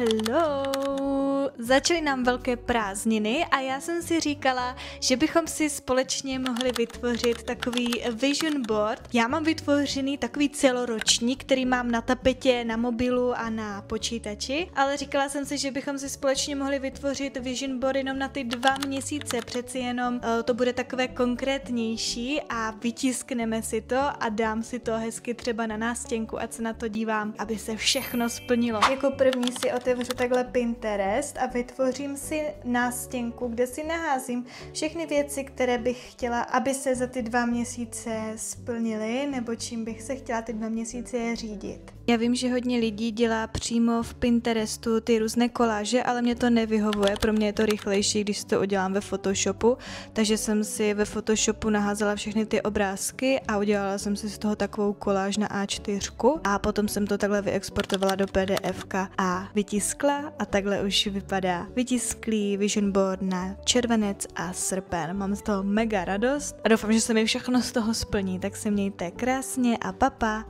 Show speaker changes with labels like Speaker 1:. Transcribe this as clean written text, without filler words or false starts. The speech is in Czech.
Speaker 1: Hello! Začaly nám velké prázdniny a já jsem si říkala, že bychom si společně mohli vytvořit takový vision board. Já mám vytvořený takový celoročník, který mám na tapetě, na mobilu a na počítači, ale říkala jsem si, že bychom si společně mohli vytvořit vision board jenom na ty 2 měsíce, přeci jenom to bude takové konkrétnější a vytiskneme si to a dám si to hezky třeba na nástěnku, ať se na to dívám, aby se všechno splnilo. Jako první si otevřu takhle Pinterest a vytvořím si nástěnku, kde si naházím všechny věci, které bych chtěla, aby se za ty 2 měsíce splnily, nebo čím bych se chtěla ty 2 měsíce řídit. Já vím, že hodně lidí dělá přímo v Pinterestu ty různé koláže, ale mě to nevyhovuje, pro mě je to rychlejší, když si to udělám ve Photoshopu, takže jsem si ve Photoshopu naházela všechny ty obrázky a udělala jsem si z toho takovou koláž na A4 a potom jsem to takhle vyexportovala do PDFka a vytiskla a takhle už vypadá vytisklý vision board na červenec a srpen. Mám z toho mega radost a doufám, že se mi všechno z toho splní, tak se mějte krásně a papa.